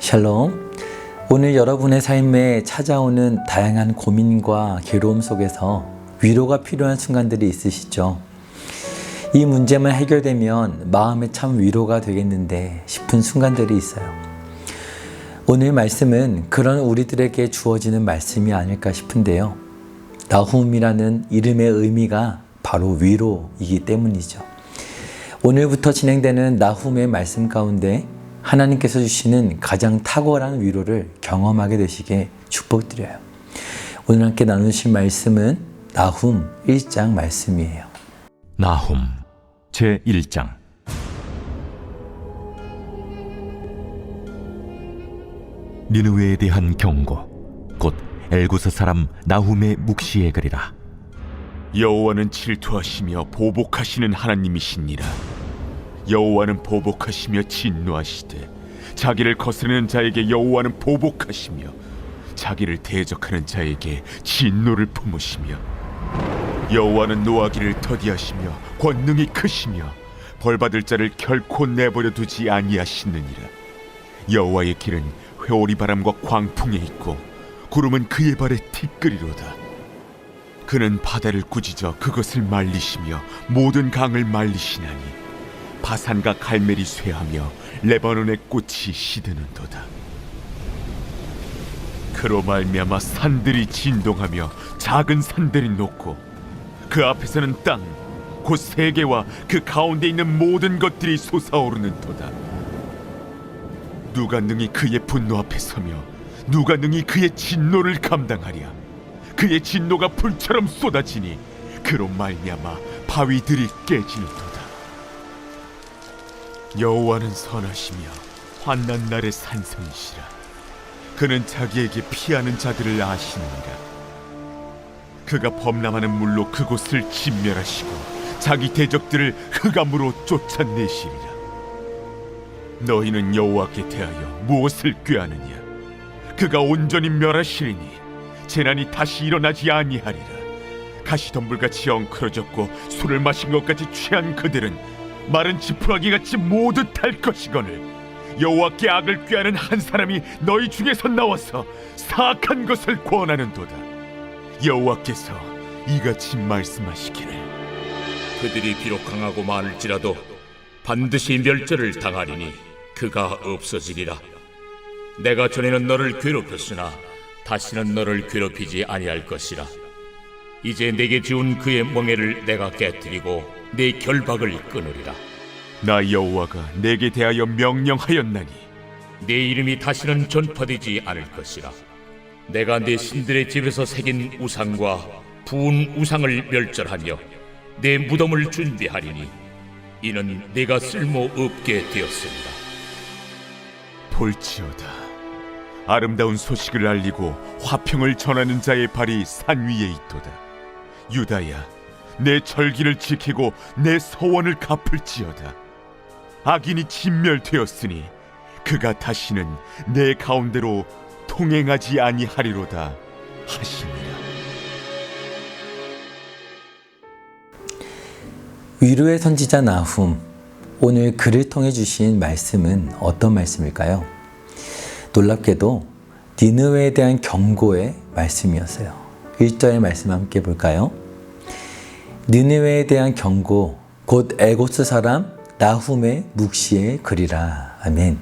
샬롬. 오늘 여러분의 삶에 찾아오는 다양한 고민과 괴로움 속에서 위로가 필요한 순간들이 있으시죠? 이 문제만 해결되면 마음에 참 위로가 되겠는데 싶은 순간들이 있어요. 오늘 말씀은 그런 우리들에게 주어지는 말씀이 아닐까 싶은데요. 나훔이라는 이름의 의미가 바로 위로이기 때문이죠. 오늘부터 진행되는 나훔의 말씀 가운데 하나님께서 주시는 가장 탁월한 위로를 경험하게 되시게 축복드려요. 오늘 함께 나누신 말씀은 나훔 1장 말씀이에요. 나훔 제1장. 니느웨에 대한 경고, 곧 엘구스 사람 나훔의 묵시에 그리라. 여호와는 질투하시며 보복하시는 하나님이시니라. 여호와는 보복하시며 진노하시되 자기를 거스르는 자에게 여호와는 보복하시며 자기를 대적하는 자에게 진노를 품으시며 여호와는 노하기를 더디하시며 권능이 크시며 벌받을 자를 결코 내버려 두지 아니하시느니라. 여호와의 길은 회오리 바람과 광풍에 있고 구름은 그의 발에 티끌이로다. 그는 바다를 꾸짖어 그것을 말리시며 모든 강을 말리시나니 바산과 갈멜이 쇠하며 레바논의 꽃이 시드는도다. 그로 말미암아 산들이 진동하며 작은 산들이 녹고 그 앞에서는 땅 곧 세계와 그 가운데 있는 모든 것들이 솟아오르는도다. 누가 능히 그의 분노 앞에 서며 누가 능히 그의 진노를 감당하랴. 그의 진노가 불처럼 쏟아지니 그로 말미암아 바위들이 깨지는도다. 여호와는 선하시며 환난 날의 산성이시라. 그는 자기에게 피하는 자들을 아시느니라. 그가 범람하는 물로 그곳을 진멸하시고 자기 대적들을 흑암으로 쫓아내시리라. 너희는 여호와께 대하여 무엇을 꾀하느냐? 그가 온전히 멸하시리니 재난이 다시 일어나지 아니하리라. 가시덤불같이 엉클어졌고 술을 마신 것같이 취한 그들은 마른 지푸라기같이 모두 탈 것이거늘 여호와께 악을 꾀하는 한 사람이 너희 중에서 나와서 사악한 것을 권하는도다. 여호와께서 이같이 말씀하시기를 그들이 비록 강하고 많을지라도 반드시 멸절을 당하리니 그가 없어지리라. 내가 전에는 너를 괴롭혔으나 다시는 너를 괴롭히지 아니할 것이라. 이제 내게 지운 그의 멍에를 내가 깨뜨리고 내 결박을 끊으리라. 나 여호와가 내게 대하여 명령하였나니 내 이름이 다시는 전파되지 않을 것이라. 내가 내 신들의 집에서 새긴 우상과 부은 우상을 멸절하며 내 무덤을 준비하리니 이는 내가 쓸모없게 되었습니다. 볼지어다, 아름다운 소식을 알리고 화평을 전하는 자의 발이 산 위에 있도다. 유다야, 내 절기를 지키고 내 서원을 갚을지어다. 악인이 진멸되었으니 그가 다시는 내 가운데로 통행하지 아니하리로다 하시니라. 위로의 선지자 나훔, 오늘 그를 통해 주신 말씀은 어떤 말씀일까요? 놀랍게도 니느웨에 대한 경고의 말씀이었어요. 1절의 말씀 함께 볼까요? 니느웨에 대한 경고, 곧 엘구스 사람 나훔의 묵시에 그리라. 아멘.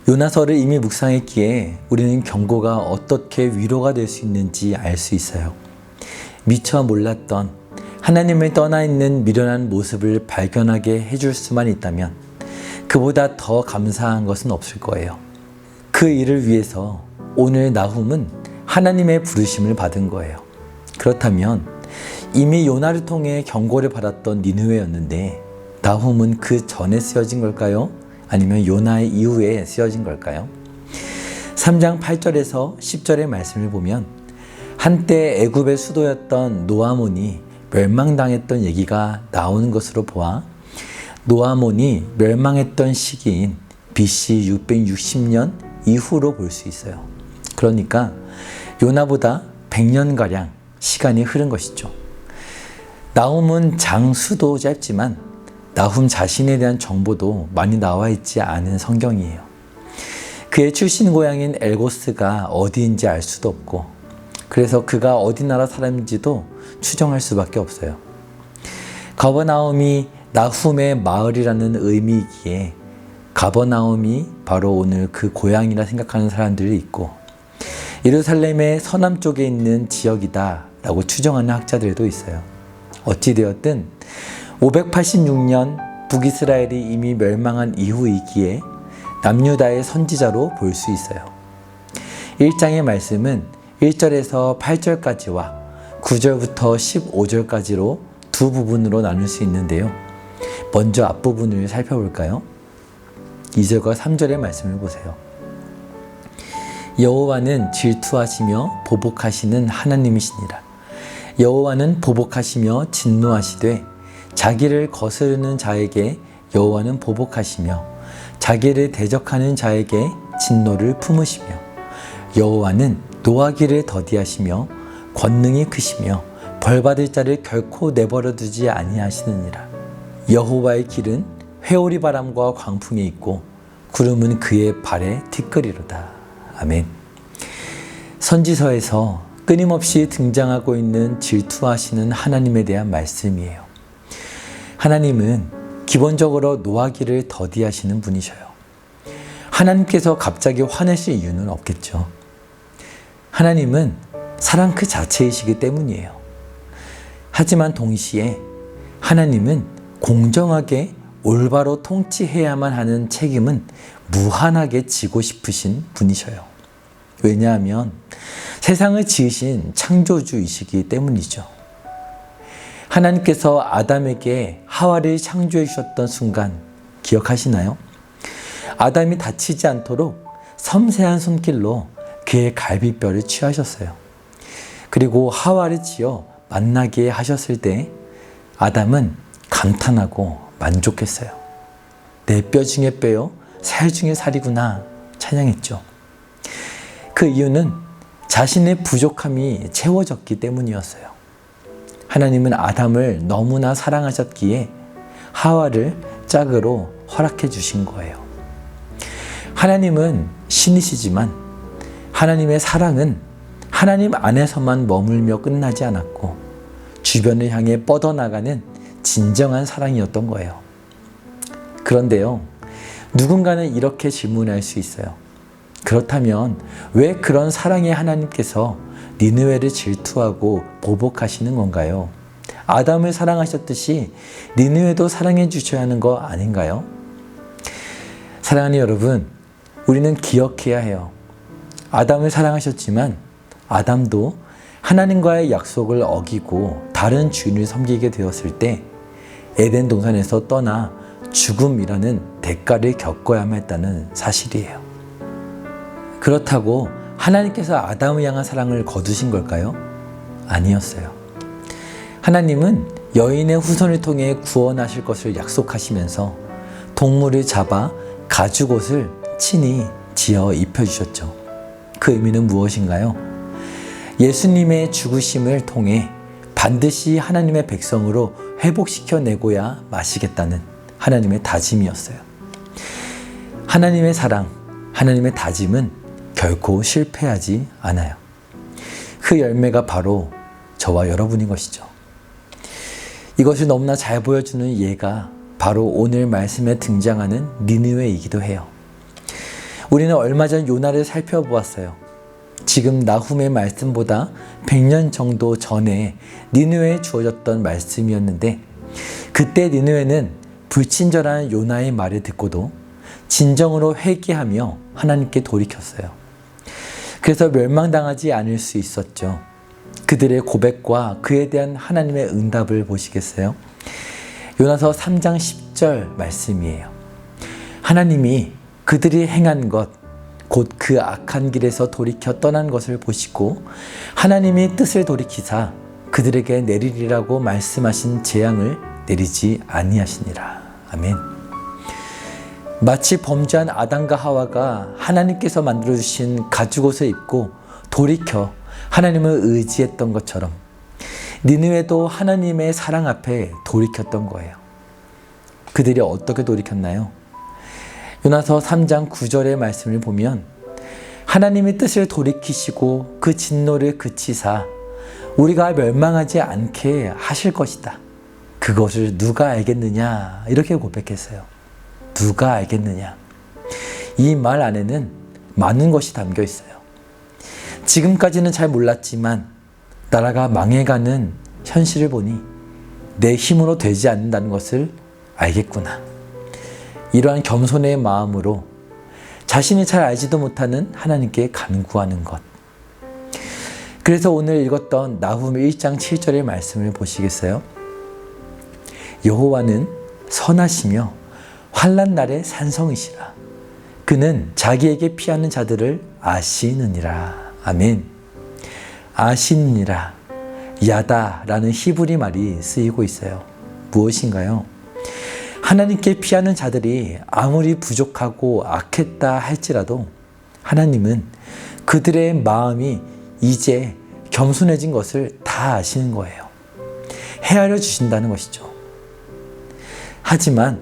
요나서를 이미 묵상했기에 우리는 경고가 어떻게 위로가 될 수 있는지 알 수 있어요. 미처 몰랐던 하나님을 떠나 있는 미련한 모습을 발견하게 해줄 수만 있다면 그보다 더 감사한 것은 없을 거예요. 그 일을 위해서 오늘 나훔은 하나님의 부르심을 받은 거예요. 그렇다면 이미 요나를 통해 경고를 받았던 니느웨였는데 나훔은 그 전에 쓰여진 걸까요? 아니면 요나의 이후에 쓰여진 걸까요? 3장 8절에서 10절의 말씀을 보면 한때 애굽의 수도였던 노아몬이 멸망당했던 얘기가 나오는 것으로 보아 노아몬이 멸망했던 시기인 BC 660년 이후로 볼 수 있어요. 그러니까 요나보다 100년가량 시간이 흐른 것이죠. 나훔은 장수도 짧지만 나훔 자신에 대한 정보도 많이 나와 있지 않은 성경이에요. 그의 출신 고향인 엘고스가 어디인지 알 수도 없고, 그래서 그가 어디 나라 사람인지도 추정할 수밖에 없어요. 가버나움이 나훔의 마을이라는 의미이기에 가버나움이 바로 오늘 그 고향이라 생각하는 사람들이 있고, 예루살렘의 서남쪽에 있는 지역이다 라고 추정하는 학자들도 있어요. 어찌되었든 586년 북이스라엘이 이미 멸망한 이후이기에 남유다의 선지자로 볼 수 있어요. 1장의 말씀은 1절에서 8절까지와 9절부터 15절까지로 두 부분으로 나눌 수 있는데요. 먼저 앞부분을 살펴볼까요? 2절과 3절의 말씀을 보세요. 여호와는 질투하시며 보복하시는 하나님이시니라. 여호와는 보복하시며 진노하시되 자기를 거스르는 자에게 여호와는 보복하시며 자기를 대적하는 자에게 진노를 품으시며 여호와는 노하기를 더디하시며 권능이 크시며 벌받을 자를 결코 내버려 두지 아니하시느니라. 여호와의 길은 회오리 바람과 광풍에 있고 구름은 그의 발에 티끌이로다. 아멘. 선지서에서 끊임없이 등장하고 있는 질투하시는 하나님에 대한 말씀이에요. 하나님은 기본적으로 노하기를 더디하시는 분이셔요. 하나님께서 갑자기 화내실 이유는 없겠죠. 하나님은 사랑 그 자체이시기 때문이에요. 하지만 동시에 하나님은 공정하게 올바로 통치해야만 하는 책임은 무한하게 지고 싶으신 분이셔요. 왜냐하면 세상을 지으신 창조주이시기 때문이죠. 하나님께서 아담에게 하와를 창조해 주셨던 순간 기억하시나요? 아담이 다치지 않도록 섬세한 손길로 그의 갈비뼈를 취하셨어요. 그리고 하와를 지어 만나게 하셨을 때 아담은 감탄하고 만족했어요. 내 뼈 중에 뼈요, 살 중에 살이구나 찬양했죠. 그 이유는 자신의 부족함이 채워졌기 때문이었어요. 하나님은 아담을 너무나 사랑하셨기에 하와를 짝으로 허락해 주신 거예요. 하나님은 신이시지만 하나님의 사랑은 하나님 안에서만 머물며 끝나지 않았고 주변을 향해 뻗어나가는 진정한 사랑이었던 거예요. 그런데요, 누군가는 이렇게 질문할 수 있어요. 그렇다면 왜 그런 사랑의 하나님께서 니느웨를 질투하고 보복하시는 건가요? 아담을 사랑하셨듯이 니느웨도 사랑해 주셔야 하는 거 아닌가요? 사랑하는 여러분, 우리는 기억해야 해요. 아담을 사랑하셨지만 아담도 하나님과의 약속을 어기고 다른 주인을 섬기게 되었을 때 에덴 동산에서 떠나 죽음이라는 대가를 겪어야만 했다는 사실이에요. 그렇다고 하나님께서 아담을 향한 사랑을 거두신 걸까요? 아니었어요. 하나님은 여인의 후손을 통해 구원하실 것을 약속하시면서 동물을 잡아 가죽옷을 친히 지어 입혀주셨죠. 그 의미는 무엇인가요? 예수님의 죽으심을 통해 반드시 하나님의 백성으로 회복시켜내고야 마시겠다는 하나님의 다짐이었어요. 하나님의 사랑, 하나님의 다짐은 결코 실패하지 않아요. 그 열매가 바로 저와 여러분인 것이죠. 이것을 너무나 잘 보여주는 예가 바로 오늘 말씀에 등장하는 니느웨이기도 해요. 우리는 얼마 전 요나를 살펴보았어요. 지금 나훔의 말씀보다 100년 정도 전에 니느웨에 주어졌던 말씀이었는데 그때 니느웨는 불친절한 요나의 말을 듣고도 진정으로 회개하며 하나님께 돌이켰어요. 그래서 멸망당하지 않을 수 있었죠. 그들의 고백과 그에 대한 하나님의 응답을 보시겠어요? 요나서 3장 10절 말씀이에요. 하나님이 그들이 행한 것, 곧 그 악한 길에서 돌이켜 떠난 것을 보시고 하나님이 뜻을 돌이키사 그들에게 내리리라고 말씀하신 재앙을 내리지 아니하시니라. 아멘. 마치 범죄한 아담과 하와가 하나님께서 만들어주신 가죽옷을 입고 돌이켜 하나님을 의지했던 것처럼 니느웨도 하나님의 사랑 앞에 돌이켰던 거예요. 그들이 어떻게 돌이켰나요? 요나서 3장 9절의 말씀을 보면 하나님의 뜻을 돌이키시고 그 진노를 그치사 우리가 멸망하지 않게 하실 것이다. 그것을 누가 알겠느냐? 이렇게 고백했어요. 누가 알겠느냐? 이 말 안에는 많은 것이 담겨 있어요. 지금까지는 잘 몰랐지만 나라가 망해가는 현실을 보니 내 힘으로 되지 않는다는 것을 알겠구나. 이러한 겸손의 마음으로 자신이 잘 알지도 못하는 하나님께 간구하는 것. 그래서 오늘 읽었던 나훔 1장 7절의 말씀을 보시겠어요? 여호와는 선하시며 환난 날의 산성이시라. 그는 자기에게 피하는 자들을 아시느니라. 아멘. 아시느니라. 야다라는 히브리 말이 쓰이고 있어요. 무엇인가요? 하나님께 피하는 자들이 아무리 부족하고 악했다 할지라도 하나님은 그들의 마음이 이제 겸손해진 것을 다 아시는 거예요. 헤아려 주신다는 것이죠. 하지만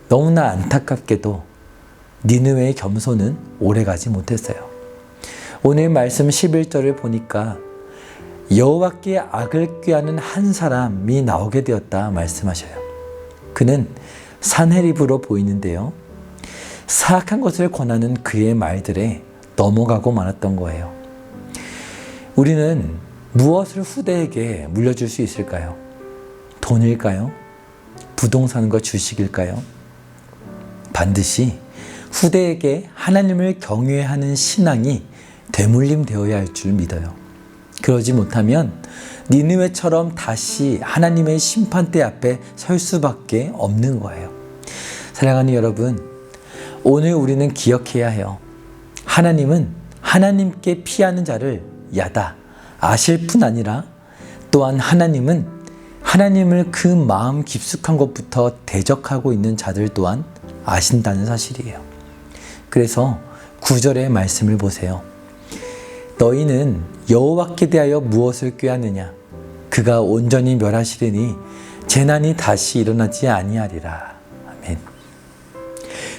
너무나 안타깝게도 니느웨의 겸손은 오래가지 못했어요. 오늘 말씀 11절을 보니까 여호와께 악을 꾀하는 한 사람이 나오게 되었다 말씀하셔요. 그는 산헤립으로 보이는데요. 사악한 것을 권하는 그의 말들에 넘어가고 말았던 거예요. 우리는 무엇을 후대에게 물려줄 수 있을까요? 돈일까요? 부동산과 주식일까요? 반드시 후대에게 하나님을 경외하는 신앙이 되물림 되어야 할 줄 믿어요. 그러지 못하면 니느웨처럼 다시 하나님의 심판대 앞에 설 수밖에 없는 거예요. 사랑하는 여러분, 오늘 우리는 기억해야 해요. 하나님은 하나님께 피하는 자를 야다 아실 뿐 아니라 또한 하나님은 하나님을 그 마음 깊숙한 곳부터 대적하고 있는 자들 또한 아신다는 사실이에요. 그래서 9절의 말씀을 보세요. 너희는 여호와께 대하여 무엇을 꾀하느냐? 그가 온전히 멸하시리니 재난이 다시 일어나지 아니하리라. 아멘.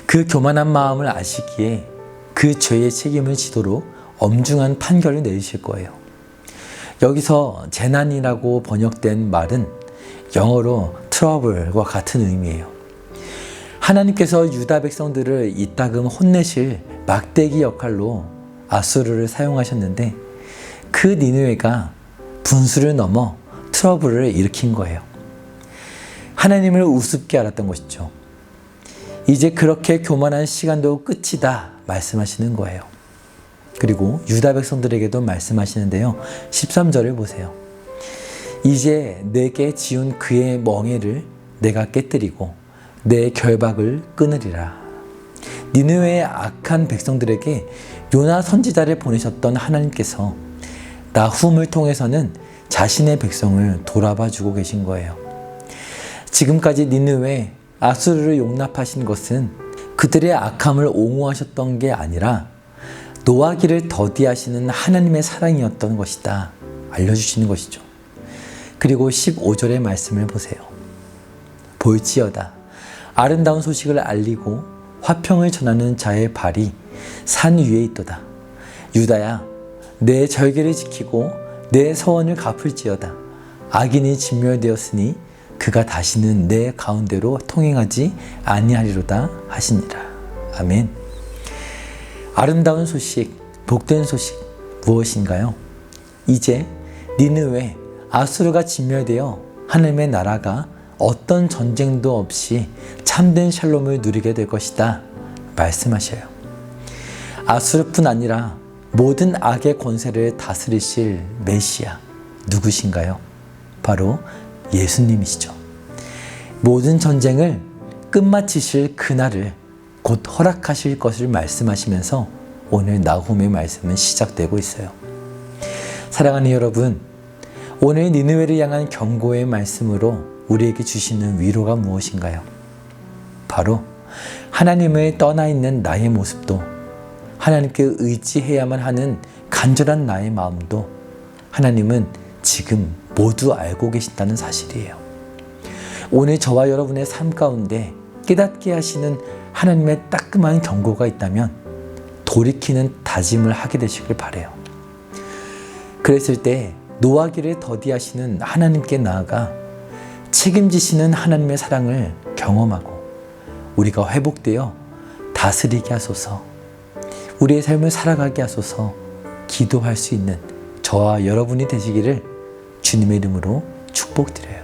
그 교만한 마음을 아시기에 그 죄의 책임을 지도록 엄중한 판결을 내리실 거예요. 여기서 재난이라고 번역된 말은 영어로 트러블과 같은 의미예요. 하나님께서 유다 백성들을 이따금 혼내실 막대기 역할로 아수르를 사용하셨는데 그 니느웨가 분수를 넘어 트러블을 일으킨 거예요. 하나님을 우습게 알았던 것이죠. 이제 그렇게 교만한 시간도 끝이다 말씀하시는 거예요. 그리고 유다 백성들에게도 말씀하시는데요. 13절을 보세요. 이제 내게 지은 그의 멍에를 내가 깨뜨리고 내 결박을 끊으리라. 니느웨의 악한 백성들에게 요나 선지자를 보내셨던 하나님께서 나훔을 통해서는 자신의 백성을 돌아봐 주고 계신 거예요. 지금까지 니느웨, 아수르를 용납하신 것은 그들의 악함을 옹호하셨던 게 아니라 노하기를 더디하시는 하나님의 사랑이었던 것이다 알려주시는 것이죠. 그리고 15절의 말씀을 보세요. 볼지어다 아름다운 소식을 알리고 화평을 전하는 자의 발이 산 위에 있도다. 유다야 내 절개를 지키고 내 서원을 갚을지어다. 악인이 진멸되었으니 그가 다시는 내 가운데로 통행하지 아니하리로다 하시니라. 아멘. 아름다운 소식, 복된 소식 무엇인가요? 이제 니느웨, 아수르가 진멸되어 하나님의 나라가 어떤 전쟁도 없이 참된 샬롬을 누리게 될 것이다 말씀하셔요. 아수르뿐 아니라 모든 악의 권세를 다스리실 메시아 누구신가요? 바로 예수님이시죠. 모든 전쟁을 끝마치실 그날을 곧 허락하실 것을 말씀하시면서 오늘 나훔의 말씀은 시작되고 있어요. 사랑하는 여러분, 오늘 니느웨를 향한 경고의 말씀으로 우리에게 주시는 위로가 무엇인가요? 바로 하나님을 떠나 있는 나의 모습도 하나님께 의지해야만 하는 간절한 나의 마음도 하나님은 지금 모두 알고 계신다는 사실이에요. 오늘 저와 여러분의 삶 가운데 깨닫게 하시는 하나님의 따끔한 경고가 있다면 돌이키는 다짐을 하게 되시길 바라요. 그랬을 때 노하기를 더디하시는 하나님께 나아가 책임지시는 하나님의 사랑을 경험하고 우리가 회복되어 다스리게 하소서, 우리의 삶을 살아가게 하소서 기도할 수 있는 저와 여러분이 되시기를 주님의 이름으로 축복드려요.